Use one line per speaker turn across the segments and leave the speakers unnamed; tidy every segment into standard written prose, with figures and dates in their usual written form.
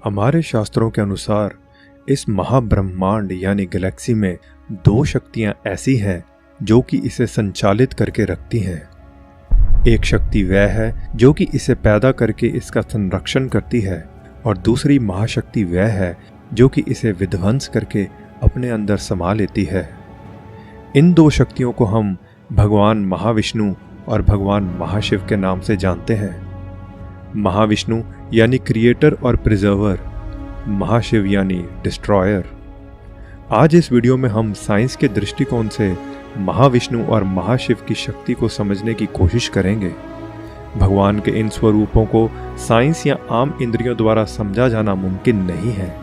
हमारे शास्त्रों के अनुसार इस महाब्रह्मांड यानी गैलेक्सी में दो शक्तियां ऐसी हैं जो कि इसे संचालित करके रखती हैं। एक शक्ति वह है जो कि इसे पैदा करके इसका संरक्षण करती है और दूसरी महाशक्ति वह है जो कि इसे विध्वंस करके अपने अंदर समा लेती है। इन दो शक्तियों को हम भगवान महाविष्णु और भगवान महाशिव के नाम से जानते हैं। महाविष्णु यानी क्रिएटर और प्रिजर्वर, महाशिव यानी डिस्ट्रॉयर। आज इस वीडियो में हम साइंस के दृष्टिकोण से महाविष्णु और महाशिव की शक्ति को समझने की कोशिश करेंगे। भगवान के इन स्वरूपों को साइंस या आम इंद्रियों द्वारा समझा जाना मुमकिन नहीं है।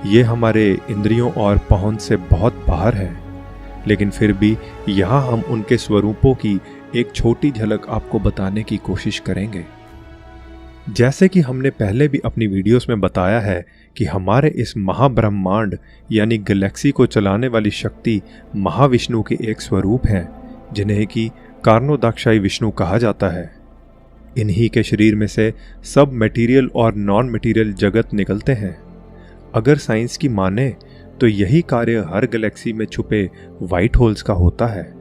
ये हमारे इंद्रियों और पहुंच से बहुत बाहर है, लेकिन फिर भी यहाँ हम उनके स्वरूपों की एक छोटी झलक आपको बताने की कोशिश करेंगे। जैसे कि हमने पहले भी अपनी वीडियोस में बताया है कि हमारे इस महाब्रह्मांड यानी गैलेक्सी को चलाने वाली शक्ति महाविष्णु के एक स्वरूप हैं, जिन्हें कि कारणोदाक्षाई विष्णु कहा जाता है। इन्हीं के शरीर में से सब मटेरियल और नॉन मटेरियल जगत निकलते हैं। अगर साइंस की माने तो यही कार्य हर गैलेक्सी में छुपे व्हाइट होल्स का होता है।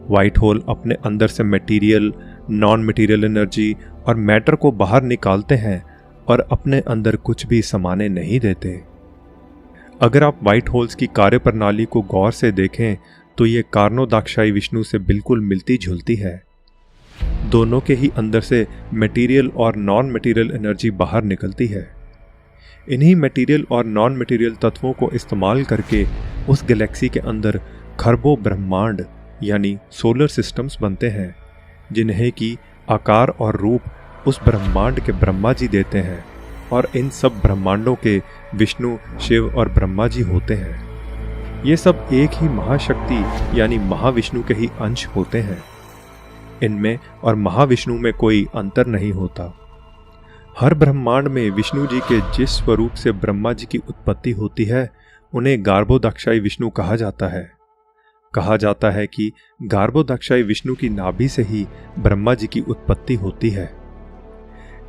व्हाइट होल अपने अंदर से मटेरियल, नॉन मटेरियल एनर्जी और मैटर को बाहर निकालते हैं और अपने अंदर कुछ भी समाने नहीं देते। अगर आप व्हाइट होल्स की कार्य प्रणाली को गौर से देखें तो ये कारणोदाक्षाई विष्णु से बिल्कुल मिलती जुलती है। दोनों के ही अंदर से मटेरियल और नॉन मटेरियल एनर्जी बाहर निकलती है। इन्हीं मटेरियल और नॉन मटेरियल तत्वों को इस्तेमाल करके उस गैलेक्सी के अंदर खरबों ब्रह्मांड यानी सोलर सिस्टम्स बनते हैं, जिन्हें कि आकार और रूप उस ब्रह्मांड के ब्रह्मा जी देते हैं और इन सब ब्रह्मांडों के विष्णु, शिव और ब्रह्मा जी होते हैं। ये सब एक ही महाशक्ति यानी महाविष्णु के ही अंश होते हैं। इनमें और महाविष्णु में कोई अंतर नहीं होता। हर ब्रह्मांड में विष्णु जी के जिस स्वरूप से ब्रह्मा जी की उत्पत्ति होती है उन्हें गार्भोदक्षाई विष्णु कहा जाता है। कहा जाता है कि गार्भोदक्षाई विष्णु की नाभि से ही ब्रह्मा जी की उत्पत्ति होती है।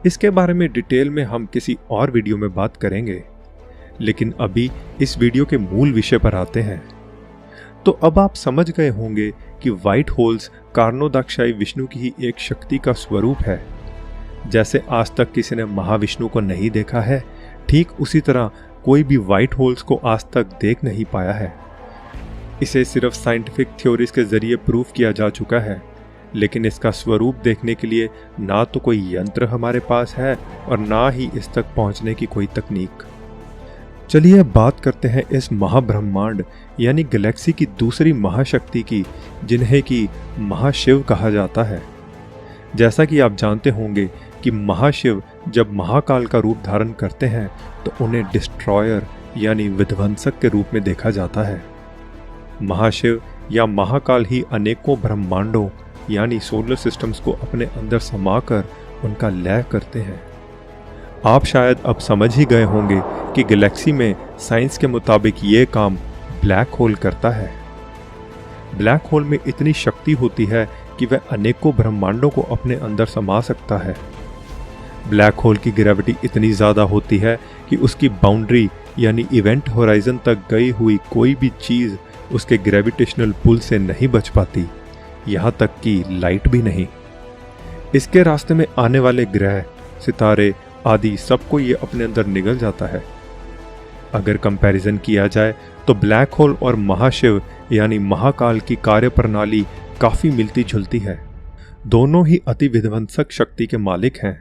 इसके बारे में डिटेल में हम किसी और वीडियो में बात करेंगे, लेकिन अभी इस वीडियो के मूल विषय पर आते हैं। तो अब आप समझ गए होंगे कि व्हाइट होल्स कारणोदाक्षाई विष्णु की ही एक शक्ति का स्वरूप है। जैसे आज तक किसी ने महाविष्णु को नहीं देखा है, ठीक उसी तरह कोई भी व्हाइट होल्स को आज तक देख नहीं पाया है। इसे सिर्फ साइंटिफिक थ्योरीज के जरिए प्रूफ किया जा चुका है, लेकिन इसका स्वरूप देखने के लिए ना तो कोई यंत्र हमारे पास है और ना ही इस तक पहुंचने की कोई तकनीक। चलिए बात करते हैं इस महाब्रह्मांड यानी गैलेक्सी की दूसरी महाशक्ति की, जिन्हें कि महाशिव कहा जाता है। जैसा कि आप जानते होंगे कि महाशिव जब महाकाल का रूप धारण करते हैं तो उन्हें डिस्ट्रॉयर यानी विध्वंसक के रूप में देखा जाता है। महाशिव या महाकाल ही अनेकों ब्रह्मांडों यानी सोलर सिस्टम्स को अपने अंदर समाकर उनका लय करते हैं। आप शायद अब समझ ही गए होंगे कि गैलेक्सी में साइंस के मुताबिक ये काम ब्लैक होल करता है। ब्लैक होल में इतनी शक्ति होती है कि वह अनेकों ब्रह्मांडों को अपने अंदर समा सकता है। ब्लैक होल की ग्रेविटी इतनी ज़्यादा होती है कि उसकी बाउंड्री यानी इवेंट होराइजन तक गई हुई कोई भी चीज़ उसके ग्रेविटेशनल पुल से नहीं बच पाती, यहाँ तक कि लाइट भी नहीं। इसके रास्ते में आने वाले ग्रह, सितारे आदि सबको ये अपने अंदर निगल जाता है। अगर कंपैरिजन किया जाए तो ब्लैक होल और महाशिव यानी महाकाल की कार्य प्रणाली काफ़ी मिलती जुलती है। दोनों ही अति विध्वंसक शक्ति के मालिक हैं।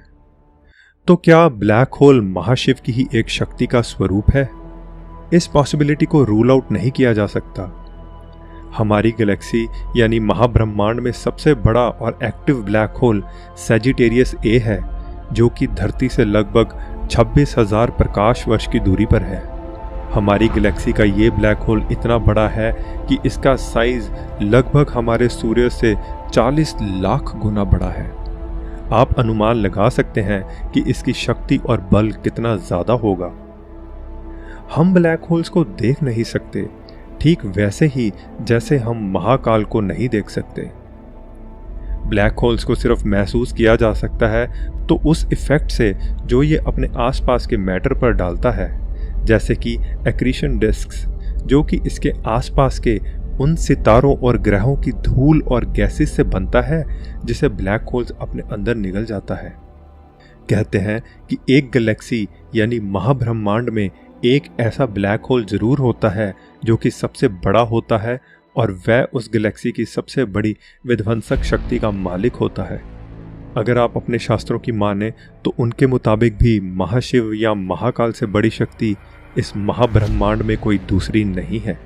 तो क्या ब्लैक होल महाशिव की ही एक शक्ति का स्वरूप है? इस पॉसिबिलिटी को रूल आउट नहीं किया जा सकता। हमारी गैलेक्सी यानी महाब्रह्मांड में सबसे बड़ा और active black hole Sagittarius A है, जो कि धरती से लगभग 26,000 प्रकाश वर्ष की दूरी पर है। हमारी गैलेक्सी का ये ब्लैक होल इतना बड़ा है कि इसका साइज लगभग हमारे सूर्य से 40 लाख गुना बड़ा है। आप अनुमान लगा सकते हैं कि इसकी शक्ति और बल कितना ज्यादा होगा। हम ब्लैक होल्स को देख नहीं सकते, ठीक वैसे ही जैसे हम महाकाल को नहीं देख सकते। ब्लैक होल्स को सिर्फ महसूस किया जा सकता है तो उस इफेक्ट से जो ये अपने आसपास के मैटर पर डालता है, जैसे कि एक्रीशन डिस्क्स, जो कि इसके आसपास के उन सितारों और ग्रहों की धूल और गैसेस से बनता है जिसे ब्लैक होल्स अपने अंदर निगल जाता है। कहते हैं कि एक गैलेक्सी यानी महाब्रह्मांड में एक ऐसा ब्लैक होल जरूर होता है जो कि सबसे बड़ा होता है और वह उस गैलेक्सी की सबसे बड़ी विध्वंसक शक्ति का मालिक होता है। अगर आप अपने शास्त्रों की माने तो उनके मुताबिक भी महाशिव या महाकाल से बड़ी शक्ति इस महाब्रह्मांड में कोई दूसरी नहीं है।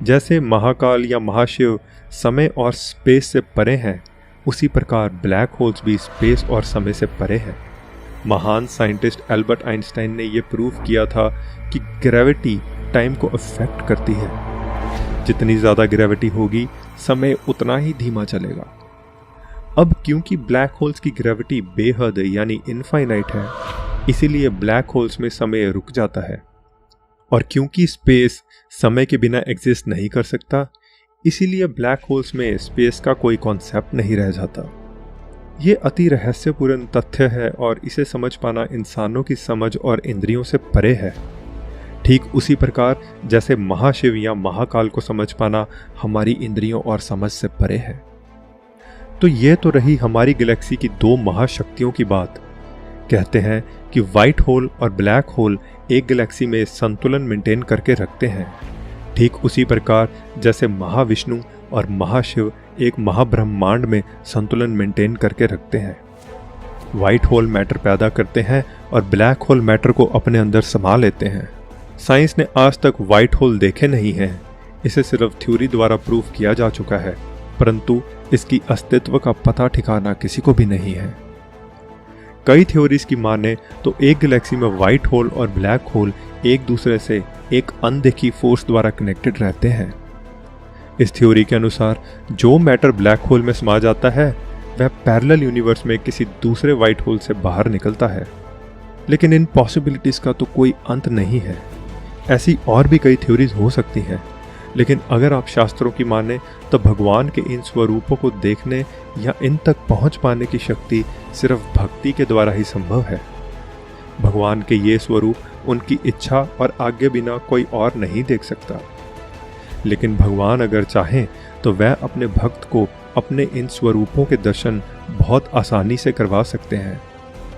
जैसे महाकाल या महाशिव समय और स्पेस से परे हैं, उसी प्रकार ब्लैक होल्स भी स्पेस और समय से परे हैं। महान साइंटिस्ट एल्बर्ट आइंस्टाइन ने यह प्रूव किया था कि ग्रेविटी टाइम को अफेक्ट करती है। जितनी ज़्यादा ग्रेविटी होगी, समय उतना ही धीमा चलेगा। अब क्योंकि ब्लैक होल्स की ग्रेविटी बेहद यानी इनफाइनाइट है, इसीलिए ब्लैक होल्स में समय रुक जाता है। और क्योंकि स्पेस समय के बिना एग्जिस्ट नहीं कर सकता, इसीलिए ब्लैक होल्स में स्पेस का कोई कॉन्सेप्ट नहीं रह जाता। ये अति रहस्यपूर्ण तथ्य है और इसे समझ पाना इंसानों की समझ और इंद्रियों से परे है। ठीक उसी प्रकार जैसे महाशिव या महाकाल को समझ पाना हमारी इंद्रियों और समझ से परे है। तो ये तो रही हमारी गैलेक्सी की दो महाशक्तियों की बात। कहते हैं कि व्हाइट होल और ब्लैक होल एक गैलेक्सी में संतुलन मेंटेन करके रखते हैं। ठीक उसी प्रकार जैसे महाविष्णु और महाशिव एक महाब्रह्मांड में संतुलन मेंटेन करके रखते हैं। व्हाइट होल मैटर पैदा करते हैं और ब्लैक होल मैटर को अपने अंदर समा लेते हैं। साइंस ने आज तक व्हाइट होल देखे नहीं हैं, इसे सिर्फ थ्योरी द्वारा प्रूव किया जा चुका है, परंतु इसकी अस्तित्व का पता ठिकाना किसी को भी नहीं है। कई थ्योरीज की माने तो एक गैलेक्सी में व्हाइट होल और ब्लैक होल एक दूसरे से एक अनदेखी फोर्स द्वारा कनेक्टेड रहते हैं। इस थ्योरी के अनुसार जो मैटर ब्लैक होल में समा जाता है वह पैरेलल यूनिवर्स में किसी दूसरे व्हाइट होल से बाहर निकलता है। लेकिन इन पॉसिबिलिटीज का तो कोई अंत नहीं है। ऐसी और भी कई थ्योरीज हो सकती हैं, लेकिन अगर आप शास्त्रों की माने तो भगवान के इन स्वरूपों को देखने या इन तक पहुंच पाने की शक्ति सिर्फ भक्ति के द्वारा ही संभव है। भगवान के ये स्वरूप उनकी इच्छा और आज्ञा बिना कोई और नहीं देख सकता। लेकिन भगवान अगर चाहें तो वह अपने भक्त को अपने इन स्वरूपों के दर्शन बहुत आसानी से करवा सकते हैं।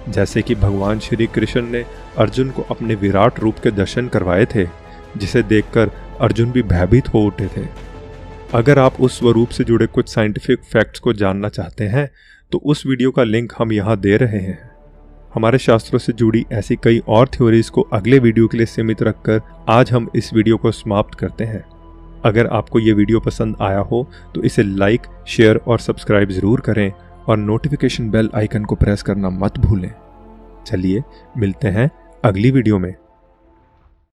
जैसे कि भगवान श्री कृष्ण ने अर्जुन को अपने विराट रूप के दर्शन करवाए थे, जिसे देखकर अर्जुन भी भयभीत हो उठे थे। अगर आप उस स्वरूप से जुड़े कुछ साइंटिफिक फैक्ट्स को जानना चाहते हैं तो उस वीडियो का लिंक हम यहाँ दे रहे हैं। हमारे शास्त्रों से जुड़ी ऐसी कई और थ्योरीज को अगले वीडियो के लिए सीमित रखकर आज हम इस वीडियो को समाप्त करते हैं। अगर आपको ये वीडियो पसंद आया हो तो इसे लाइक, शेयर और सब्सक्राइब ज़रूर करें और नोटिफिकेशन बेल आइकन को प्रेस करना मत भूलें। चलिए मिलते हैं अगली वीडियो में।